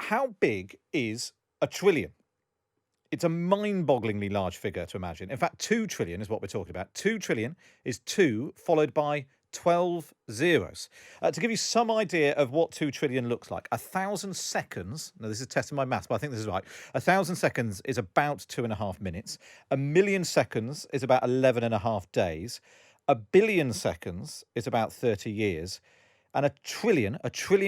how big is a trillion? It's a mind-bogglingly large figure to imagine. In fact, 2 trillion is what we're talking about. 2 trillion is 2 followed by 12 zeros. To give you some idea of what 2 trillion looks like, 1,000 seconds, now this is testing my maths, but I think this is right. 1,000 seconds is about 2.5 minutes. 1,000,000 seconds is about 11.5 days. 1 billion seconds is about 30 years. And a trillion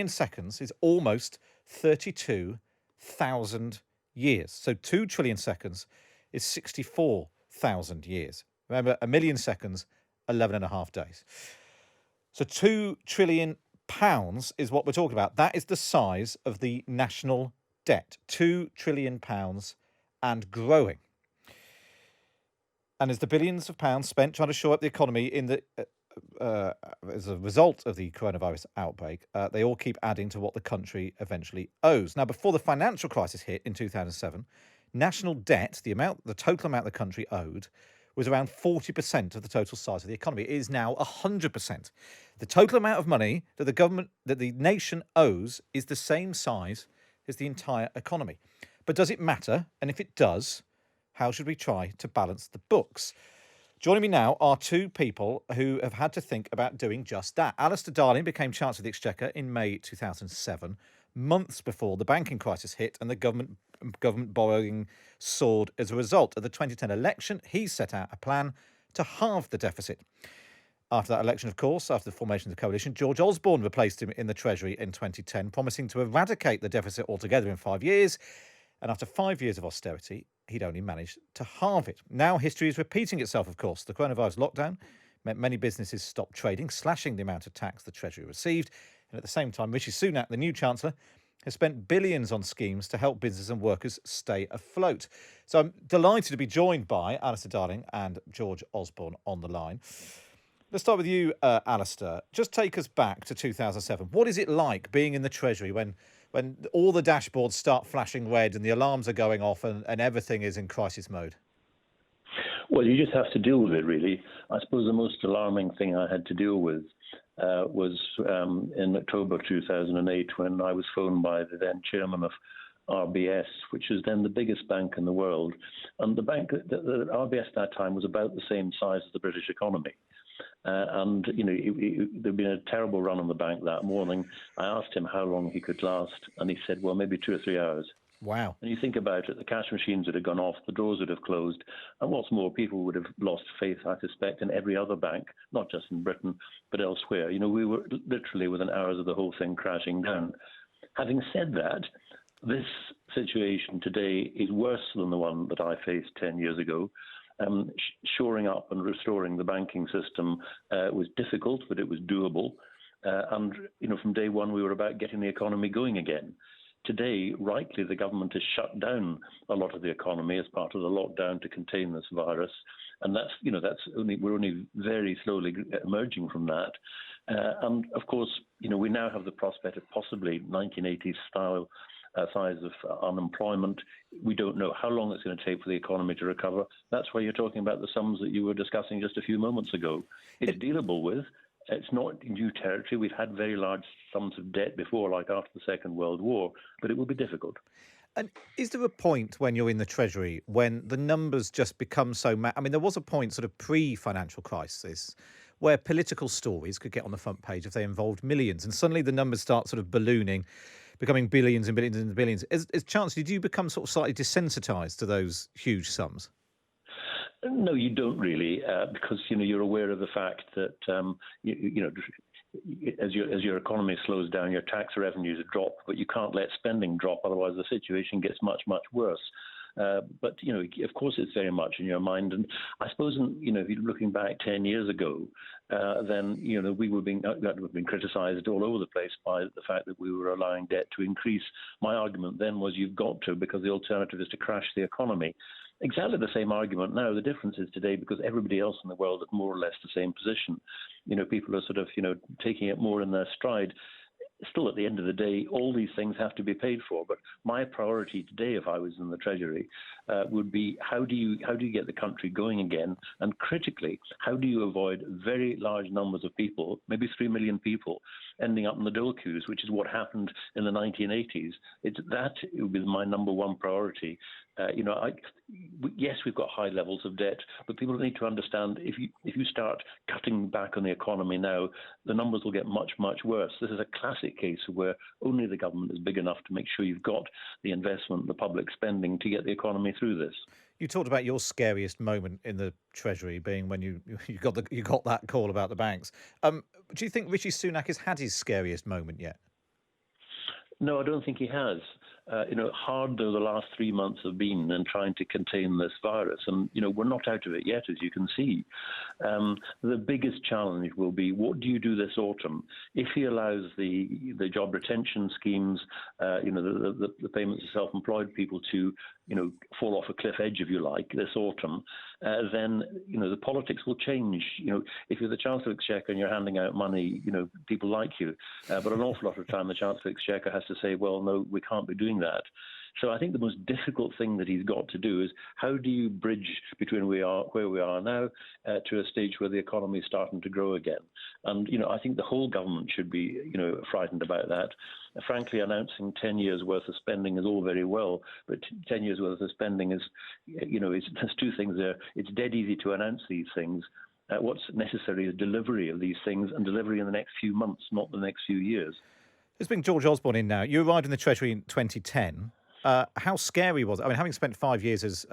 seconds is almost 32,000 years. So 2 trillion seconds is 64,000 years. Remember, 1 million seconds, 11.5 days. So 2 trillion pounds is what we're talking about. That is the size of the national debt. 2 trillion pounds and growing. And as the billions of pounds spent trying to shore up the economy in the as a result of the coronavirus outbreak, they all keep adding to what the country eventually owes. Now, before the financial crisis hit in 2007, national debt, the total amount the country owed, was around 40% of the total size of the economy. It is now 100%. The total amount of money that the nation owes is the same size as the entire economy. But does it matter? And if it does, how should we try to balance the books? Joining me now are two people who have had to think about doing just that. Alistair Darling became Chancellor of the Exchequer in May 2007, months before the banking crisis hit and the government borrowing soared as a result. At the 2010 election, he set out a plan to halve the deficit. After that election, of course, after the formation of the coalition, George Osborne replaced him in the Treasury in 2010, promising to eradicate the deficit altogether in 5 years. And after 5 years of austerity, he'd only managed to halve it. Now history is repeating itself, of course. The coronavirus lockdown meant many businesses stopped trading, slashing the amount of tax the Treasury received. And at the same time, Rishi Sunak, the new Chancellor, has spent billions on schemes to help business and workers stay afloat. So I'm delighted to be joined by Alistair Darling and George Osborne on the line. Let's start with you, Alistair. Just take us back to 2007. What is it like being in the Treasury when all the dashboards start flashing red and the alarms are going off and everything is in crisis mode? Well, you just have to deal with it, really. I suppose the most alarming thing I had to deal with was in October 2008 when I was phoned by the then chairman of RBS, which is then the biggest bank in the world. And the RBS at that time was about the same size as the British economy. There'd been a terrible run on the bank that morning. I asked him how long he could last, and he said, well, maybe 2 or 3 hours. Wow. And you think about it, the cash machines would have gone off, the doors would have closed, and what's more, people would have lost faith, I suspect, in every other bank, not just in Britain, but elsewhere. We were literally within hours of the whole thing crashing down. Having said that, this situation today is worse than the one that I faced 10 years ago. Shoring up and restoring the banking system was difficult, but it was doable. From day one, we were about getting the economy going again. Today, rightly, the government has shut down a lot of the economy as part of the lockdown to contain this virus, and we're only very slowly emerging from that. And of course, we now have the prospect of possibly 1980s style size of unemployment. We don't know how long it's going to take for the economy to recover. That's why you're talking about the sums that you were discussing just a few moments ago. It's dealable with. It's not new territory. We've had very large sums of debt before, like after the Second World War, but it will be difficult. And is there a point when you're in the Treasury when the numbers just become so... there was a point sort of pre-financial crisis where political stories could get on the front page if they involved millions, and suddenly the numbers start sort of ballooning, becoming billions and billions and billions. As Chancellor, do you become sort of slightly desensitised to those huge sums? No, you don't really, because you're aware of the fact that as your economy slows down, your tax revenues drop, but you can't let spending drop, otherwise the situation gets much, much worse. But of course, it's very much in your mind. And I suppose, if you're looking back 10 years ago, then we were being criticised all over the place by the fact that we were allowing debt to increase. My argument then was you've got to, because the alternative is to crash the economy. Exactly the same argument now. The difference is today because everybody else in the world is more or less the same position. People are sort of taking it more in their stride. still, at the end of the day, all these things have to be paid for. But my priority today, if I was in the Treasury, would be how do you get the country going again? And critically, how do you avoid very large numbers of people, maybe 3 million people, ending up in the dole queues, which is what happened in the 1980s? That would be my number one priority. Yes, we've got high levels of debt, but people need to understand if you start cutting back on the economy now, the numbers will get much, much worse. This is a classic case where only the government is big enough to make sure you've got the investment, the public spending to get the economy through this. You talked about your scariest moment in the Treasury being when you got that call about the banks. Do you think Rishi Sunak has had his scariest moment yet? No, I don't think he has. Hard though the last 3 months have been in trying to contain this virus, and we're not out of it yet, as you can see. The biggest challenge will be, what do you do this autumn if he allows the job retention schemes, the payments of self-employed people to fall off a cliff edge, if you like, this autumn? Then the politics will change. If you're the Chancellor of the Exchequer and you're handing out money, people like you, but an awful lot of time the Chancellor of the Exchequer has to say, well, no, we can't be doing that. So I think the most difficult thing that he's got to do is, how do you bridge between where we are now to a stage where the economy is starting to grow again? And I think the whole government should be frightened about that. Frankly, announcing 10 years worth of spending is all very well, but 10 years worth of spending is, there's two things there. It's dead easy to announce these things. What's necessary is delivery of these things, and delivery in the next few months, not the next few years. Let's bring George Osborne in now. You arrived in the Treasury in 2010. How scary was it? I mean, having spent 5 years as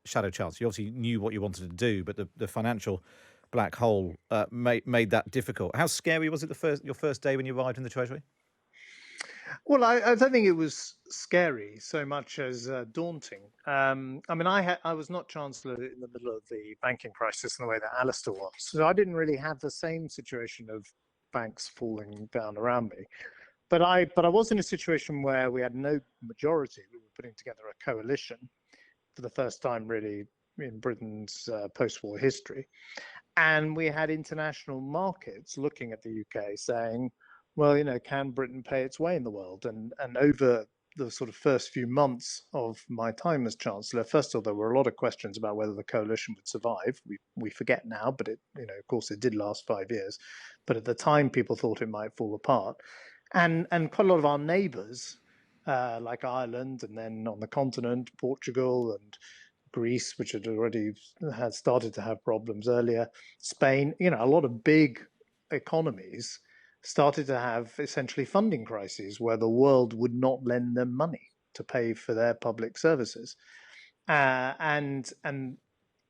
Shadow Chancellor, you obviously knew what you wanted to do, but the financial black hole made that difficult. How scary was it your first day when you arrived in the Treasury? Well, I don't think it was scary so much as daunting. I mean, I was not Chancellor in the middle of the banking crisis in the way that Alistair was, so I didn't really have the same situation of banks falling down around me. But I was in a situation where we had no majority. We were putting together a coalition for the first time, really, in Britain's post-war history. And we had international markets looking at the UK saying, well, can Britain pay its way in the world? And over the sort of first few months of my time as Chancellor, first of all, there were a lot of questions about whether the coalition would survive. We forget now, but of course, it did last 5 years. But at the time, people thought it might fall apart. And quite a lot of our neighbours, like Ireland, and then on the continent, Portugal and Greece, which had started to have problems earlier, Spain, a lot of big economies started to have essentially funding crises where the world would not lend them money to pay for their public services. And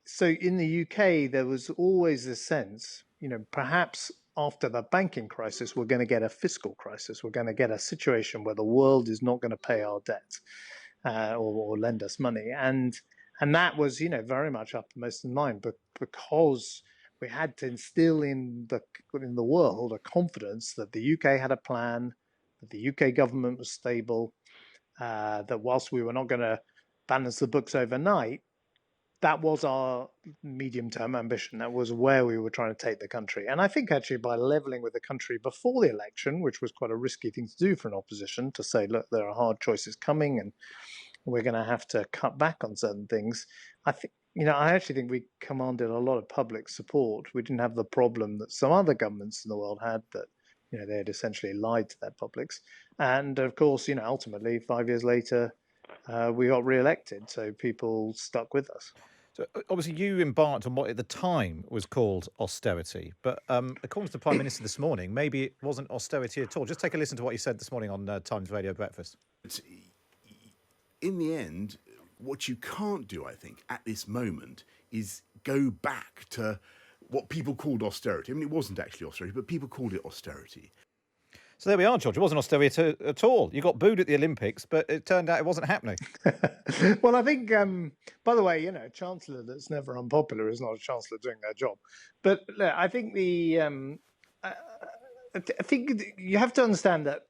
so in the UK, there was always this sense, perhaps after the banking crisis, we're going to get a fiscal crisis. We're going to get a situation where the world is not going to pay our debt or lend us money. And that was, very much uppermost in mind, but because we had to instill in the world a confidence that the UK had a plan, that the UK government was stable, that whilst we were not going to balance the books overnight, that was our medium-term ambition. That was where we were trying to take the country. And I think actually by levelling with the country before the election, which was quite a risky thing to do for an opposition, to say, look, there are hard choices coming and we're going to have to cut back on certain things. I actually think we commanded a lot of public support. We didn't have the problem that some other governments in the world had, that they had essentially lied to their publics. And of course, ultimately 5 years later, we got re-elected, so people stuck with us. So obviously you embarked on what at the time was called austerity, but according to the Prime Minister this morning, maybe it wasn't austerity at all. Just take a listen to what he said this morning on Times Radio Breakfast. In the end, what you can't do, I think, at this moment is go back to what people called austerity. I mean, it wasn't actually austerity, but people called it austerity. So there we are, George. It wasn't austerity at all. You got booed at the Olympics, but it turned out it wasn't happening. Well, I think, by the way, a chancellor that's never unpopular is not a chancellor doing their job. But look, I think I think you have to understand that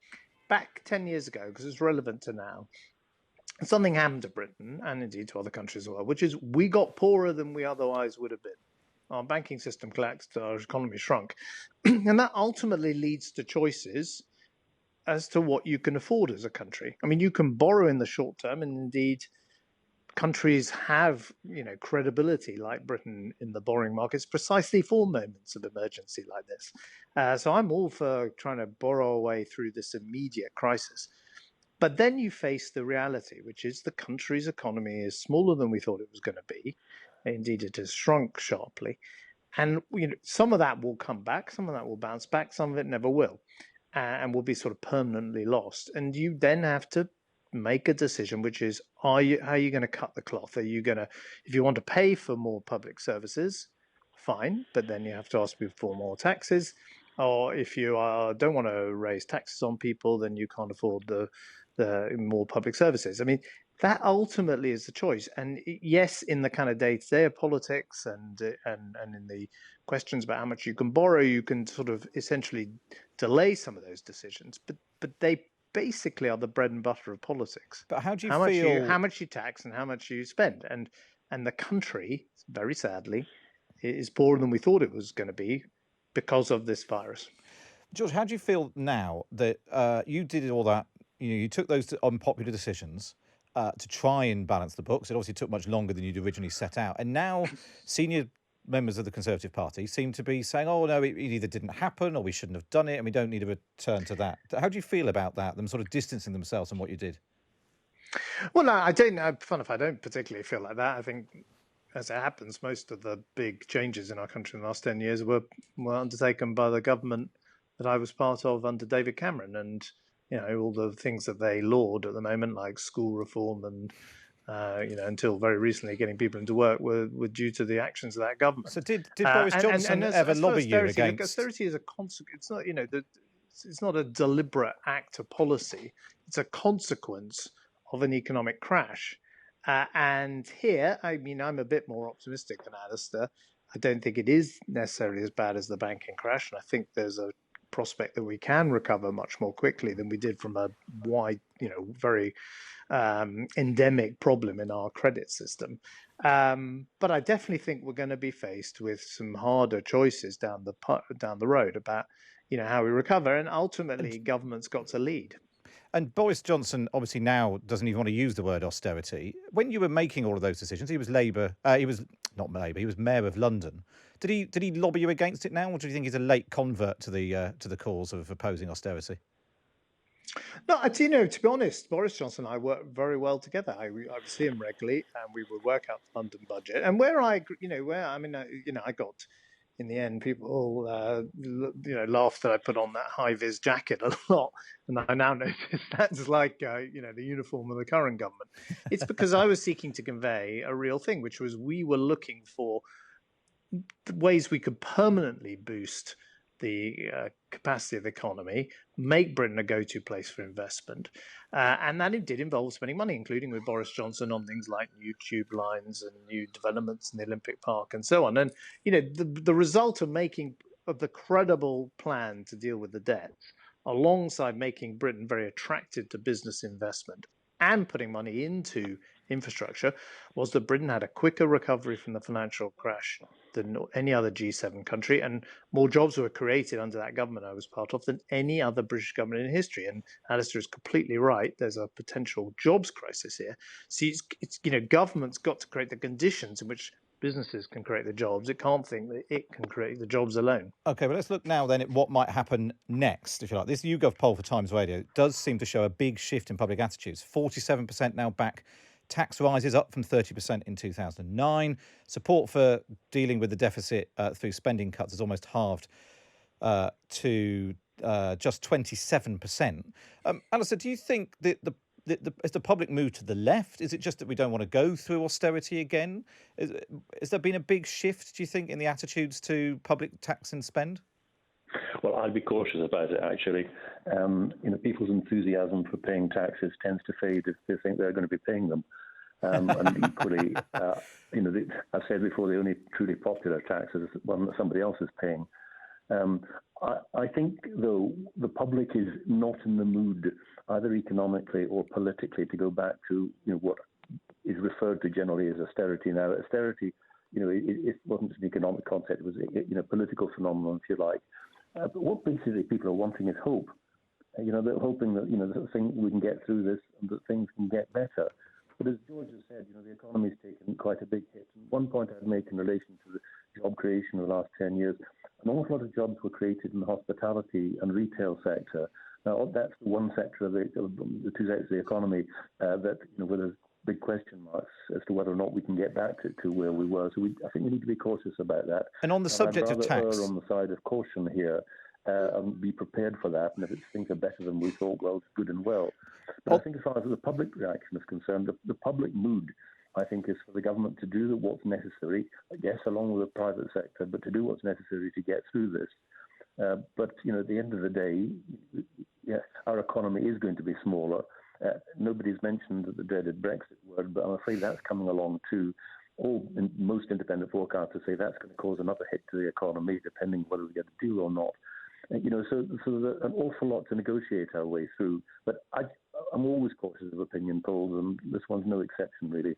back 10 years ago, because it's relevant to now, something happened to Britain and indeed to other countries as well, which is we got poorer than we otherwise would have been. Our banking system collapsed, our economy shrunk. And that ultimately leads to choices as to what you can afford as a country. I mean, you can borrow in the short term, and indeed, countries have, credibility like Britain in the borrowing markets precisely for moments of emergency like this. So I'm all for trying to borrow away through this immediate crisis. But then you face the reality, which is the country's economy is smaller than we thought it was going to be. Indeed, it has shrunk sharply. And some of that will come back, some of that will bounce back, some of it never will, and will be sort of permanently lost. And you then have to make a decision, which is, how are you going to cut the cloth? Are you going to, if you want to pay for more public services, fine, but then you have to ask people for more taxes. Or if you don't want to raise taxes on people, then you can't afford the more public services. I mean, that ultimately is the choice. And yes, in the kind of day-to-day of politics and in the questions about how much you can borrow, you can sort of essentially delay some of those decisions. But they basically are the bread and butter of politics. But how do you feel? How much you tax and how much you spend, and the country, very sadly, is poorer than we thought it was going to be because of this virus. George, how do you feel now that you did all that? You took those unpopular decisions to try and balance the books. It obviously took much longer than you'd originally set out. And now senior members of the Conservative Party seem to be saying, oh, no, it either didn't happen or we shouldn't have done it and we don't need to return to that. How do you feel about that, them sort of distancing themselves from what you did? Well, no, I don't. Fun if I don't particularly feel like that. I think, as it happens, most of the big changes in our country in the last 10 years were undertaken by the government that I was part of under David Cameron. And all the things that they laud at the moment, like school reform and, until very recently getting people into work, were due to the actions of that government. So did Boris Johnson ever lobby you against? Austerity is a consequence. It's not, it's not a deliberate act of policy. It's a consequence of an economic crash. And here, I mean, I'm a bit more optimistic than Alistair. I don't think it is necessarily as bad as the banking crash. And I think there's a prospect that we can recover much more quickly than we did from a wide, very endemic problem in our credit system. But I definitely think we're going to be faced with some harder choices down the road about, how we recover. And ultimately, government's got to lead. And Boris Johnson obviously now doesn't even want to use the word austerity. When you were making all of those decisions, he was Labour. He was not Labour. He was Mayor of London. Did he lobby you against it now, or do you think he's a late convert to the cause of opposing austerity? No, to be honest, Boris Johnson and I work very well together. I would see him regularly, and we would work out the London budget. And I got. In the end, people laughed that I put on that high-vis jacket a lot, and I now notice that's like the uniform of the current government. It's because I was seeking to convey a real thing, which was we were looking for ways we could permanently boost the capacity of the economy, make Britain a go-to place for investment, and that it did involve spending money, including with Boris Johnson on things like new tube lines and new developments in the Olympic Park and so on. And the result of the credible plan to deal with the debts, alongside making Britain very attractive to business investment and putting money into infrastructure, was that Britain had a quicker recovery from the financial crash than any other G7 country, and more jobs were created under that government I was part of than any other British government in history. And Alistair is completely right. There's a potential jobs crisis here. See, it's government's got to create the conditions in which businesses can create the jobs. It can't think that it can create the jobs alone. Okay, well, let's look now then at what might happen next, if you like. This YouGov poll for Times Radio does seem to show a big shift in public attitudes. 47% now back tax rises, up from 30% in 2009. Support for dealing with the deficit through spending cuts has almost halved to just 27%. Alistair, do you think that has the public moved to the left? Is it just that we don't want to go through austerity again? Has there been a big shift, do you think, in the attitudes to public tax and spend? Well, I'd be cautious about it, actually. People's enthusiasm for paying taxes tends to fade if they think they're going to be paying them. And equally, I've said before, the only truly popular tax is one that somebody else is paying. I think, though, the public is not in the mood, either economically or politically, to go back to what is referred to generally as austerity. Now, austerity, it wasn't an economic concept; it was a political phenomenon, if you like. But what basically people are wanting is hope. They're hoping that that we can get through this and that things can get better. But as George has said, the economy's taken quite a big hit. And one point I'd make in relation to the job creation of the last 10 years, an awful lot of jobs were created in the hospitality and retail sector. Now, that's the one sector of the two sectors of the economy that, where there's big question marks as to whether or not we can get back to where we were. So I think we need to be cautious about that. And on the subject of tax, err on the side of caution here and be prepared for that. And if things are better than we thought, well, it's good and well. But I think as far as the public reaction is concerned, the public mood, I think, is for the government to do what's necessary, yes, along with the private sector, but to do what's necessary to get through this. But at the end of the day, our economy is going to be smaller. Nobody's mentioned the dreaded Brexit word, but I'm afraid that's coming along too. Most independent forecasters say that's going to cause another hit to the economy, depending whether we get a deal or not. So there's an awful lot to negotiate our way through. But I'm always cautious of opinion polls, and this one's no exception, really.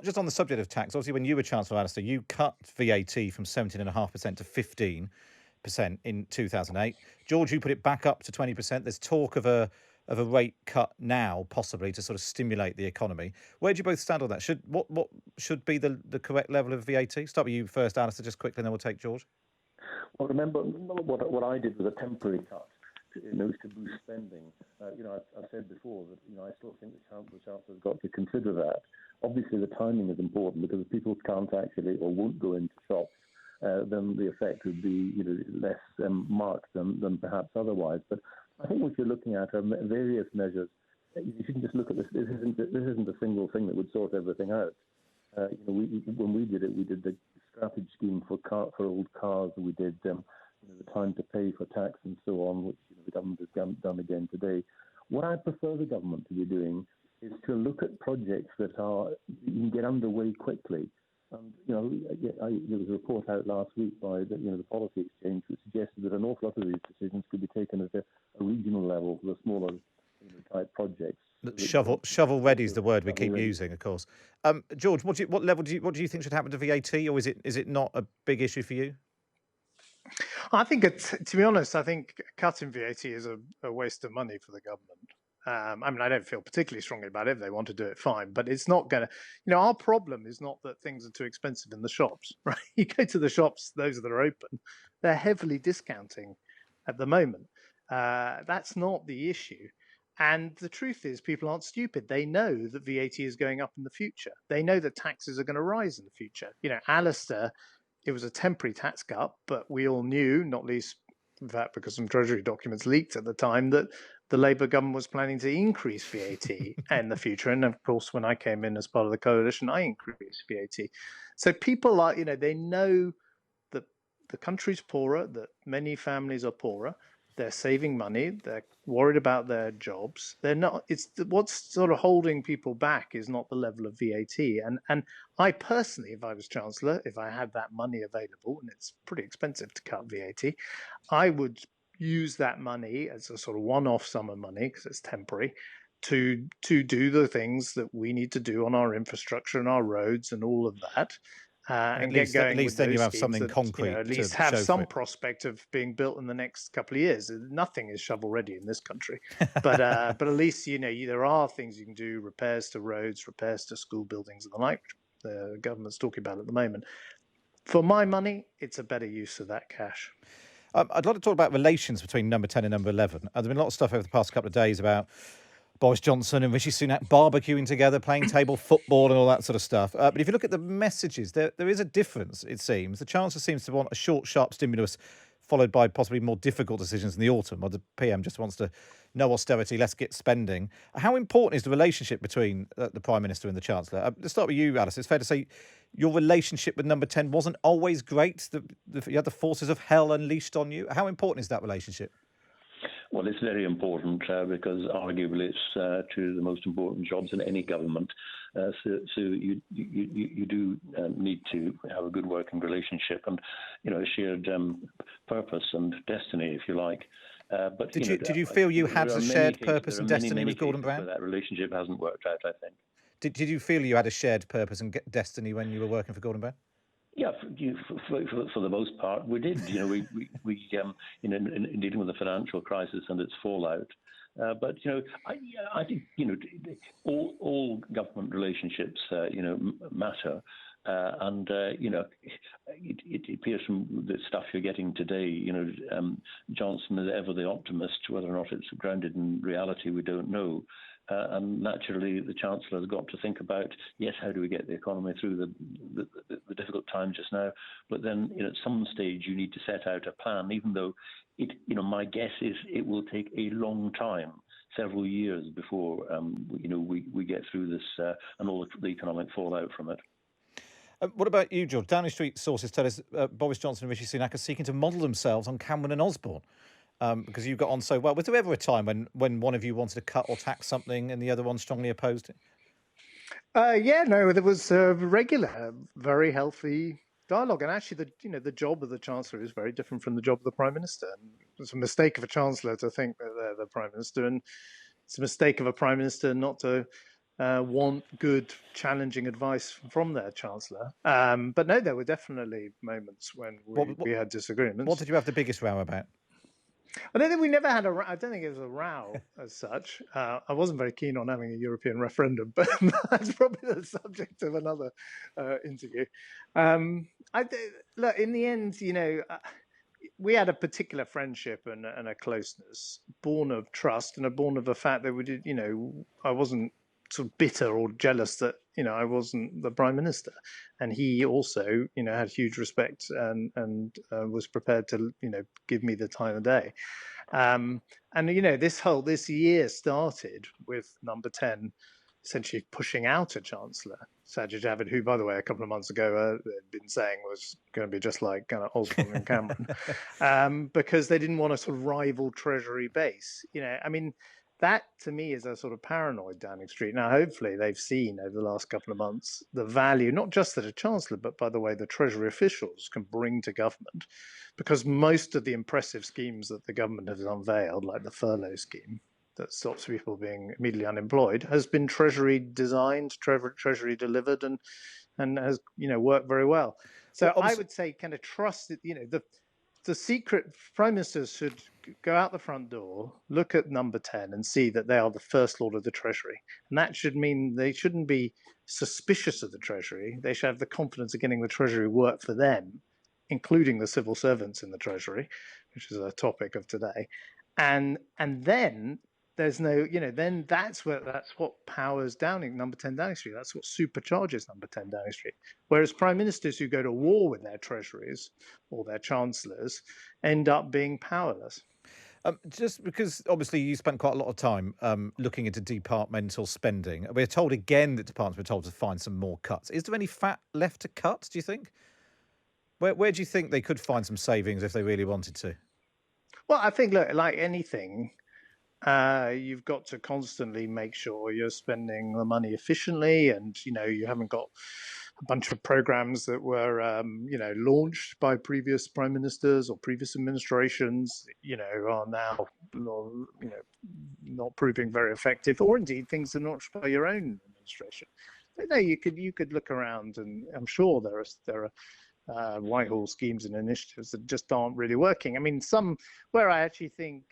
Just on the subject of tax, obviously, when you were Chancellor, Alistair, you cut VAT from 17.5% to 15% in 2008. George, you put it back up to 20%. There's talk of a rate cut now, possibly, to sort of stimulate the economy. Where do you both stand on that? What should be the correct level of VAT? Start with you first, Alistair, just quickly, and then we'll take George. Well, remember, what I did was a temporary cut to boost spending. I've said before that I still think the Chancellor's got to consider that. Obviously, the timing is important because if people can't actually or won't go into shops, then the effect would be less marked than perhaps otherwise. But I think what you're looking at are various measures. You shouldn't just look at this. This isn't a single thing that would sort everything out. When we did it, we did the scrappage scheme for old cars. We did the time to pay for tax and so on, which the government has done again today. What I prefer the government to be doing is to look at projects that you can get underway quickly. And there was a report out last week by the Policy Exchange that suggested that an awful lot of these decisions could be taken at a regional level for the smaller type projects. Shovel ready is the word we keep using, of course. George, what do you think should happen to VAT, or is it not a big issue for you? I think to be honest, I think cutting VAT is a waste of money for the government. I don't feel particularly strongly about it. If they want to do it, fine. But it's not going to, our problem is not that things are too expensive in the shops, right? You go to the shops, those that are open, they're heavily discounting at the moment. That's not the issue. And the truth is, people aren't stupid. They know that VAT is going up in the future. They know that taxes are going to rise in the future. Alistair, it was a temporary tax cut, but we all knew, not least, in fact, because some Treasury documents leaked at the time, that the Labour government was planning to increase VAT in the future. And of course, when I came in as part of the coalition, I increased VAT. So people are, they know that the country's poorer, that many families are poorer. They're saving money. They're worried about their jobs. They're not. It's what's sort of holding people back is not the level of VAT. And I personally, if I was Chancellor, if I had that money available, and it's pretty expensive to cut VAT, I would use that money as a sort of one-off summer money because it's temporary to do the things that we need to do on our infrastructure and our roads and all of that. And get going. At least then you have something concrete. At least have some prospect of being built in the next couple of years. Nothing is shovel ready in this country, but at least there are things you can do: repairs to roads, repairs to school buildings, and the like. The government's talking about at the moment. For my money, it's a better use of that cash. I'd like to talk about relations between number 10 and number 11. There's been a lot of stuff over the past couple of days about Boris Johnson and Rishi Sunak barbecuing together, playing table football and all that sort of stuff. But if you look at the messages, there is a difference, it seems. The Chancellor seems to want a short, sharp stimulus followed by possibly more difficult decisions in the autumn, or the PM just wants to no austerity, let's get spending. How important is the relationship between the Prime Minister and the Chancellor? Let's start with you, Alice. It's fair to say your relationship with number 10 wasn't always great. You had the forces of hell unleashed on you. How important is that relationship? Well, it's very important because arguably it's two of the most important jobs in any government. So you do need to have a good working relationship and a shared purpose and destiny, if you like. But did you feel you had a shared purpose and destiny with Gordon Brown? That relationship hasn't worked out, I think. Did you feel you had a shared purpose and destiny when you were working for Gordon Brown? Yeah, for the most part, we did. In dealing with the financial crisis and its fallout. But I think all government relationships matter, and it appears from the stuff you're getting today. Johnson is ever the optimist. Whether or not it's grounded in reality, we don't know. And naturally, the Chancellor has got to think about, yes, how do we get the economy through the difficult times just now? But then, at some stage, you need to set out a plan, even though my guess is it will take a long time, several years before, we get through this and all the economic fallout from it. What about you, George? Downing Street sources tell us Boris Johnson and Rishi Sunak are seeking to model themselves on Cameron and Osborne. Because you got on so well. Was there ever a time when one of you wanted to cut or tax something and the other one strongly opposed it? There was a regular, very healthy dialogue. And actually, the job of the Chancellor is very different from the job of the Prime Minister. And it's a mistake of a Chancellor to think that they're the Prime Minister, and it's a mistake of a Prime Minister not to want good, challenging advice from their Chancellor. But no, there were definitely moments when we had disagreements. What did you have the biggest row about? I don't think we never had I don't think it was a row as such. I wasn't very keen on having a European referendum, but that's probably the subject of another interview. Look, in the end, we had a particular friendship and a closeness born of trust and born of the fact that we did, I wasn't sort of bitter or jealous that I wasn't the Prime Minister, and he also had huge respect and was prepared to give me the time of day. This year started with Number 10 essentially pushing out a Chancellor, Sajid Javid, who, by the way, a couple of months ago had been saying was going to be just like Osborne and Cameron, because they didn't want a sort of rival Treasury base. That, to me, is a sort of paranoid Downing Street. Now, hopefully, they've seen over the last couple of months the value, not just that a Chancellor, but, by the way, the Treasury officials can bring to government, because most of the impressive schemes that the government has unveiled, like the furlough scheme that stops people being immediately unemployed, has been Treasury designed, Treasury delivered, and has worked very well. So I would say kind of trust it. The secret Prime Ministers should go out the front door, look at Number 10 and see that they are the First Lord of the Treasury. And that should mean they shouldn't be suspicious of the Treasury. They should have the confidence of getting the Treasury work for them, including the civil servants in the Treasury, which is a topic of today. And then there's no, then that's what powers Number 10 Downing Street. That's what supercharges Number 10 Downing Street. Whereas Prime Ministers who go to war with their treasuries or their chancellors end up being powerless. Just because obviously you spent quite a lot of time looking into departmental spending. We're told again that departments were told to find some more cuts. Is there any fat left to cut, do you think? Where do you think they could find some savings if they really wanted to? Well, I think, look, like anything, you've got to constantly make sure you're spending the money efficiently, and you haven't got a bunch of programs that were launched by previous prime ministers or previous administrations are now not proving very effective, or indeed things that are launched by your own administration. But no, you could look around, and I'm sure there are Whitehall schemes and initiatives that just aren't really working. I mean, some where I actually think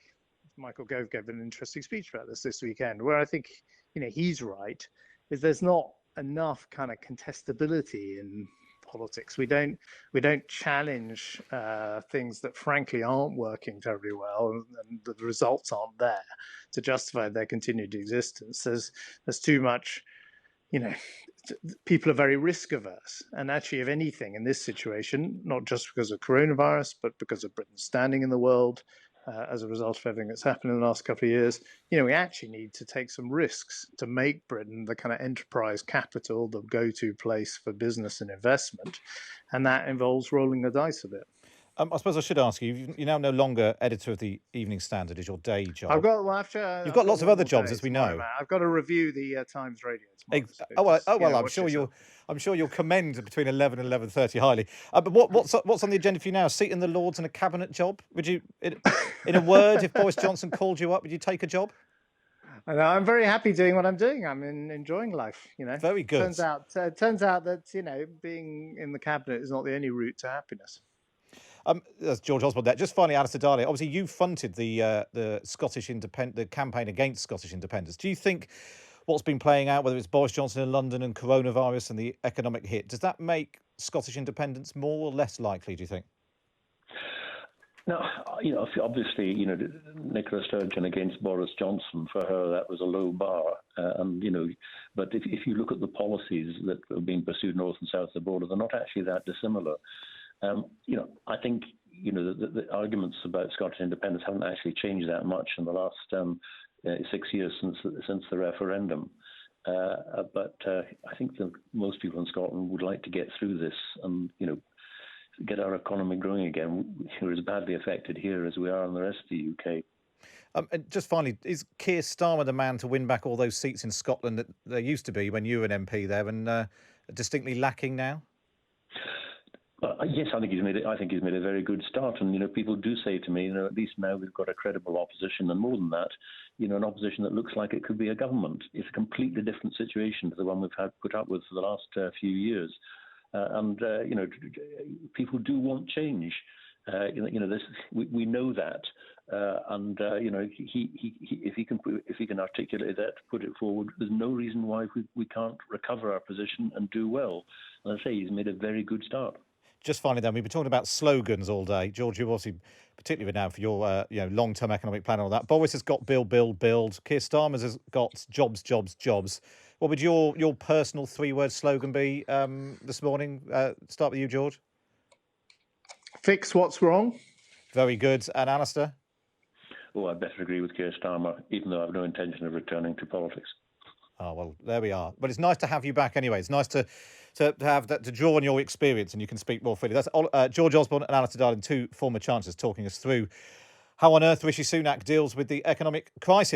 Michael Gove gave an interesting speech about this weekend, where I think he's right, is there's not enough kind of contestability in politics. We don't challenge things that frankly aren't working terribly well, and the results aren't there to justify their continued existence. There's too much. People are very risk averse, and actually, if anything, in this situation, not just because of coronavirus, but because of Britain's standing in the world, as a result of everything that's happened in the last couple of years, we actually need to take some risks to make Britain the kind of enterprise capital, the go-to place for business and investment, and that involves rolling the dice a bit. I suppose I should ask you. You're now no longer editor of the Evening Standard. Is your day job? You've got lots of other jobs, as we know. I've got to review the Times Radio tomorrow. I'm sure you'll commend between 11 and 11:30 highly. But what's on the agenda for you now? A seat in the Lords and a cabinet job? Would you, in a word, if Boris Johnson called you up, would you take a job? And I'm very happy doing what I'm doing. I'm enjoying life. Very good. Turns out that being in the cabinet is not the only route to happiness. That's George Osborne there. Just finally, Alistair Darley, obviously you fronted the the campaign against Scottish independence. Do you think what's been playing out, whether it's Boris Johnson in London and coronavirus and the economic hit, does that make Scottish independence more or less likely, do you think? Now, obviously, Nicola Sturgeon against Boris Johnson, for her, that was a low bar. But if you look at the policies that are being pursued north and south of the border, they're not actually that dissimilar. I think, the arguments about Scottish independence haven't actually changed that much in the last 6 years since the referendum. But I think that most people in Scotland would like to get through this and, get our economy growing again. We're as badly affected here as we are in the rest of the UK. And just finally, is Keir Starmer the man to win back all those seats in Scotland that there used to be when you were an MP there and distinctly lacking now? Yes, I think he's made a very good start, and people do say to me, at least now we've got a credible opposition, and more than that, an opposition that looks like it could be a government. It's a completely different situation to the one we've had put up with for the last few years, and people do want change. We know that, and if he can articulate that, put it forward, there's no reason why we can't recover our position and do well. And I say he's made a very good start. Just finally, then, we've been talking about slogans all day. George, you're obviously particularly renowned for your long-term economic plan and all that. Boris has got build, build, build. Keir Starmer's has got jobs, jobs, jobs. What would your personal three-word slogan be this morning? Start with you, George. Fix what's wrong. Very good. And Alistair? Oh, I better agree with Keir Starmer, even though I have no intention of returning to politics. Oh, well, there we are. But it's nice to have you back anyway. It's nice to have that, to draw on your experience, and you can speak more freely. That's George Osborne and Alistair Darling, two former chancellors, talking us through how on earth Rishi Sunak deals with the economic crisis.